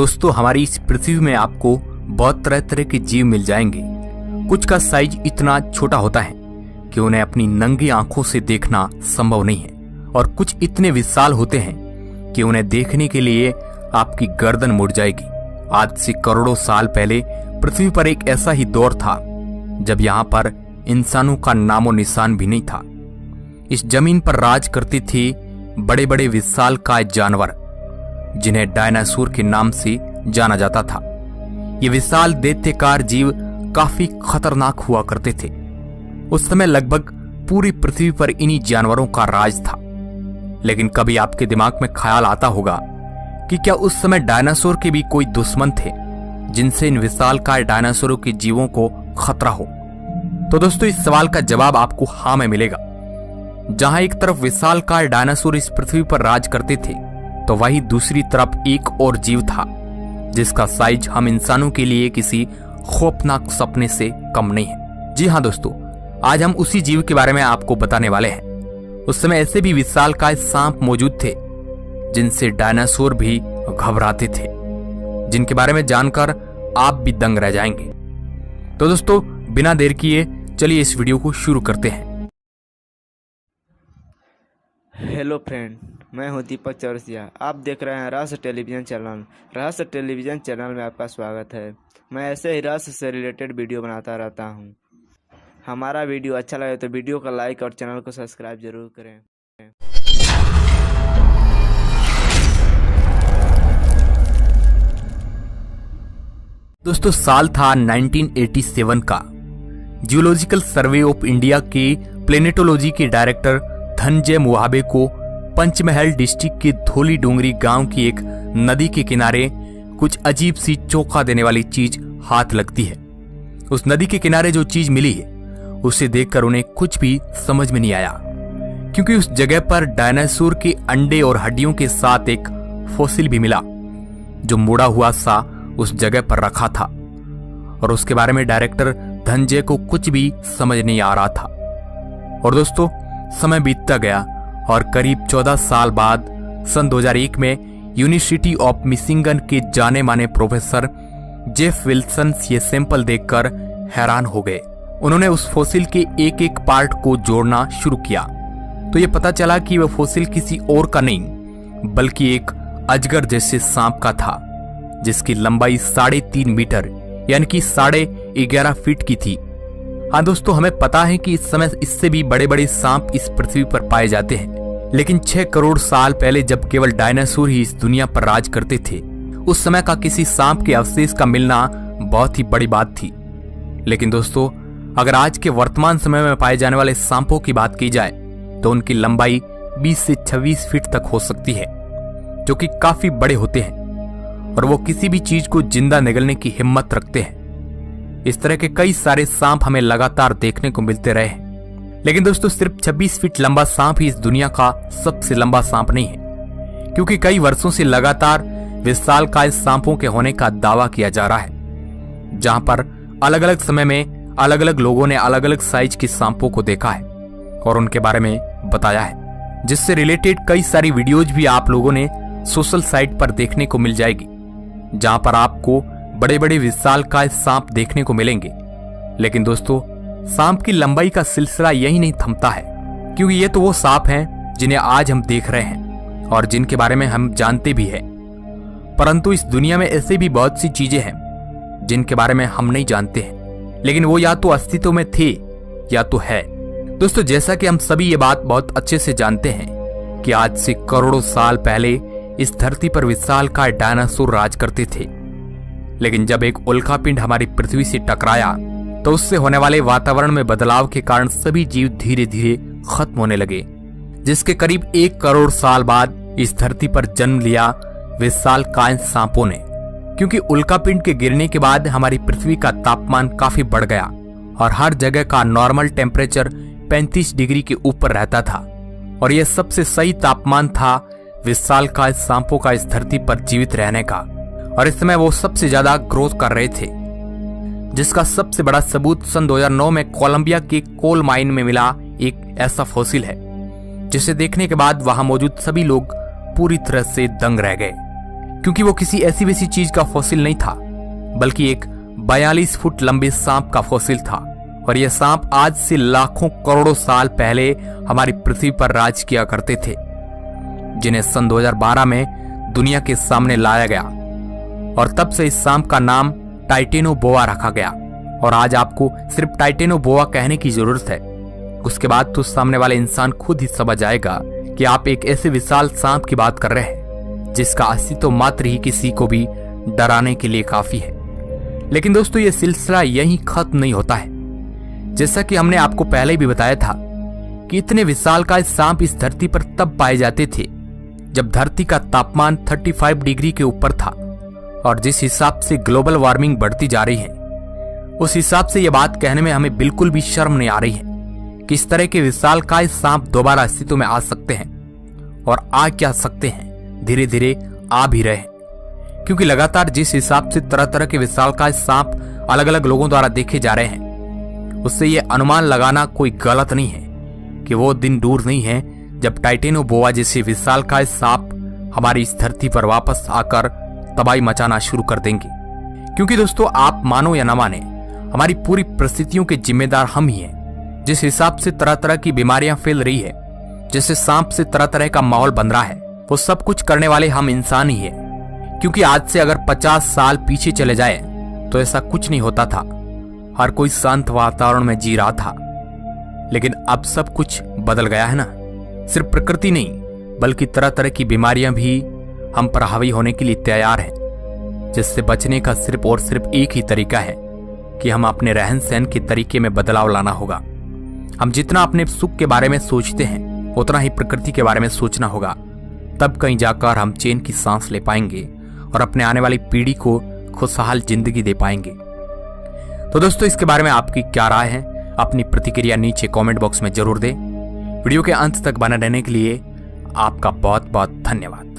दोस्तों हमारी इस पृथ्वी में आपको बहुत तरह तरह के जीव मिल जाएंगे। कुछ का साइज इतना छोटा होता है कि उन्हें अपनी नंगी आंखों से देखना संभव नहीं है, और कुछ इतने विशाल होते हैं कि उन्हें देखने के लिए आपकी गर्दन मुड़ जाएगी। आज से करोड़ों साल पहले पृथ्वी पर एक ऐसा ही दौर था जब यहाँ पर इंसानों का नामो निशान भी नहीं था। इस जमीन पर राज करते थे बड़े बड़े विशालकाय जानवर, जिन्हें डायनासोर के नाम से जाना जाता था। ये विशाल दैत्यकार जीव काफी खतरनाक हुआ करते थे। उस समय लगभग पूरी पृथ्वी पर इन्हीं जानवरों का राज था। लेकिन कभी आपके दिमाग में ख्याल आता होगा कि क्या उस समय डायनासोर के भी कोई दुश्मन थे जिनसे इन विशालकाय डायनासोरों के जीवों को खतरा हो? तो दोस्तों इस सवाल का जवाब आपको हाँ में मिलेगा। जहां एक तरफ विशालकाय डायनासोर इस पृथ्वी पर राज करते थे, तो वहीं दूसरी तरफ एक और जीव था जिसका साइज हम इंसानों के लिए किसी खौफनाक सपने से कम नहीं है। जी हाँ दोस्तों, आज हम उसी जीव के बारे में आपको बताने वाले हैं। उस समय ऐसे भी विशालकाय सांप मौजूद थे जिनसे डायनासोर भी घबराते थे, जिनके बारे में जानकर आप भी दंग रह जाएंगे। तो दोस्तों बिना देर किए चलिए इस वीडियो को शुरू करते हैं। हेलो फ्रेंड, मैं हूं दीपक चौरसिया। आप देख रहे हैं रहस्य टेलीविज़न चैनल। रहस्य टेलीविज़न चैनल में आपका स्वागत है। मैं ऐसे ही रहस्य से रिलेटेड वीडियो बनाता रहता हूं। हमारा वीडियो अच्छा लगे तो वीडियो को लाइक और चैनल को सब्सक्राइब जरूर करें। दोस्तों साल था 1987 का। जियोलॉजिकल सर्वे ऑफ इंडिया के प्लेनेटोलॉजी के डायरेक्टर धनंजय मोहाबे को पंचमहल डिस्ट्रिक्ट के धोली डोंगरी गांव की एक नदी के किनारे कुछ अजीब सी चौंका देने वाली चीज हाथ लगती है। उस नदी के किनारे जो चीज मिली है उसे देखकर उन्हें कुछ भी समझ में नहीं आया, क्योंकि उस जगह पर डायनासोर के अंडे और हड्डियों के साथ एक फॉसिल भी मिला जो मुड़ा हुआ सा उस जगह पर रखा था, और उसके बारे में डायरेक्टर धनंजय को कुछ भी समझ नहीं आ रहा था। और दोस्तों समय बीतता गया और करीब 14 साल बाद सन 2001 में यूनिवर्सिटी ऑफ मिशिगन के जाने माने प्रोफेसर जेफ विल्सन ये सैंपल देखकर हैरान हो गए। उन्होंने उस फॉसिल के एक एक पार्ट को जोड़ना शुरू किया तो ये पता चला कि वह फॉसिल किसी और का नहीं बल्कि एक अजगर जैसे सांप का था, जिसकी लंबाई 3.5 मीटर यानी कि 11.5 फीट की थी। हाँ दोस्तों, हमें पता है कि इस समय इससे भी बड़े बड़े सांप इस पृथ्वी पर पाए जाते हैं, लेकिन 6 करोड़ साल पहले जब केवल डायनासोर ही इस दुनिया पर राज करते थे, उस समय का किसी सांप के अवशेष का मिलना बहुत ही बड़ी बात थी। लेकिन दोस्तों अगर आज के वर्तमान समय में पाए जाने वाले सांपों की बात की जाए तो उनकी लंबाई 20 से 26 फीट तक हो सकती है, जो कि काफी बड़े होते हैं और वो किसी भी चीज को जिंदा निगलने की हिम्मत रखते हैं। इस तरह के कई सारे सांप हमें लगातार देखने को मिलते रहे हैं। लेकिन दोस्तों सिर्फ 26 फीट लंबा सांप ही इस दुनिया का सबसे लंबा सांप नहीं है, क्योंकि कई वर्षों से लगातार विशालकाय सांपों के होने का दावा किया जा रहा है, जहां पर अलग अलग समय में अलग अलग लोगों ने अलग अलग साइज के सांपों को देखा है और उनके बारे में बताया है, जिससे रिलेटेड कई सारी वीडियोज भी आप लोगों ने सोशल साइट पर देखने को मिल जाएगी, जहां पर आपको बड़े बड़े विशालकाय सांप देखने को मिलेंगे। लेकिन दोस्तों सांप की लंबाई का सिलसिला यही नहीं थमता है, क्योंकि ये तो वो सांप हैं जिन्हें आज हम देख रहे हैं और जिनके बारे में हम जानते भी हैं, परंतु इस दुनिया में ऐसे भी बहुत सी चीजें हैं जिनके बारे में हम नहीं जानते हैं, लेकिन वो या तो अस्तित्व में थे या तो है। दोस्तों जैसा कि हम सभी ये बात बहुत अच्छे से जानते हैं कि आज से करोड़ों साल पहले इस धरती पर विशालकाय डायनासोर राज करते थे, लेकिन जब एक उल्कापिंड हमारी पृथ्वी से टकराया तो उससे होने वाले वातावरण में बदलाव के कारण सभी जीव धीरे धीरे खत्म होने लगे, जिसके करीब 1 करोड़ साल बाद इस धरती पर जन्म लिया विशालकाय सांपों ने। क्योंकि उल्कापिंड के गिरने के बाद हमारी पृथ्वी का तापमान काफी बढ़ गया और हर जगह का नॉर्मल टेम्परेचर 35 डिग्री के ऊपर रहता था, और यह सबसे सही तापमान था विशालकाय सांपों का इस धरती पर जीवित रहने का। और इस समय वो सबसे ज्यादा ग्रोथ कर रहे थे, जिसका सबसे बड़ा सबूत सन 2009 में कोलंबिया के कोल माइन में मिला एक ऐसा फॉसिल है, जिसे देखने के बाद वहां मौजूद सभी लोग पूरी तरह से दंग रह गए। क्योंकि वो किसी ऐसी वैसी चीज का फॉसिल नहीं था, बल्कि एक 42 फुट लंबे सांप का फॉसिल था। और यह सांप आज से लाखों करोड़ों साल पहले हमारी पृथ्वी पर राज किया करते थे, जिन्हें सन 2012 में दुनिया के सामने लाया गया। और तब से इस सांप का नाम टाइटेनोबोआ रखा गया। और आज आपको सिर्फ टाइटेनोबोआ कहने की जरूरत है, उसके बाद तो सामने वाले इंसान खुद ही समझ जाएगा कि आप एक ऐसे विशाल सांप की बात कर रहे हैं जिसका अस्तित्व मात्र ही किसी को भी डराने के लिए काफी है। लेकिन दोस्तों, यह सिलसिला यहीं खत्म नहीं होता है। जैसा कि हमने आपको पहले भी बताया था कि इतने विशालकाय सांप इस धरती पर तब पाए जाते थे जब धरती का तापमान 35 डिग्री के ऊपर था। और जिस हिसाब से ग्लोबल वार्मिंग बढ़ती जा रही है, उस हिसाब से यह बात कहने में हमें बिल्कुल भी शर्म नहीं आ रही है कि इस तरह के विशालकाय सांप दोबारा अस्तित्व में आ सकते हैं। और आ क्या सकते हैं, धीरे धीरे आ भी रहे हैं। क्योंकि लगातार जिस हिसाब से तरह तरह के विशालकाय सांप अलग अलग लोगों द्वारा देखे जा रहे हैं, उससे यह अनुमान लगाना कोई गलत नहीं है कि वो दिन दूर नहीं है जब टाइटेनोबोआ जैसे विशालकाय सांप हमारी इस धरती पर वापस आकर तबाही मचाना शुरू कर देंगे। क्योंकि दोस्तों, आप मानो या न माने, हमारी पूरी परिस्थितियों के जिम्मेदार हम ही हैं। जिस हिसाब से तरह तरह की बीमारियां फैल रही है, जैसे सांप से तरह तरह का माहौल बन रहा है, वो सब कुछ करने वाले हम इंसान ही हैं। क्योंकि आज से अगर 50 साल पीछे चले जाए तो ऐसा कुछ नहीं होता था। हर कोई शांत वातावरण में जी रहा था। लेकिन अब सब कुछ बदल गया है ना। सिर्फ प्रकृति नहीं, बल्कि तरह तरह की बीमारियां भी हम पर हावी होने के लिए तैयार हैं। जिससे बचने का सिर्फ और सिर्फ एक ही तरीका है कि हम अपने रहन सहन के तरीके में बदलाव लाना होगा। हम जितना अपने सुख के बारे में सोचते हैं, उतना ही प्रकृति के बारे में सोचना होगा। तब कहीं जाकर हम चैन की सांस ले पाएंगे और अपने आने वाली पीढ़ी को खुशहाल जिंदगी दे पाएंगे। तो दोस्तों, इसके बारे में आपकी क्या राय है? अपनी प्रतिक्रिया नीचे कमेंट बॉक्स में जरूर दें। वीडियो के अंत तक बने रहने के लिए आपका बहुत बहुत धन्यवाद।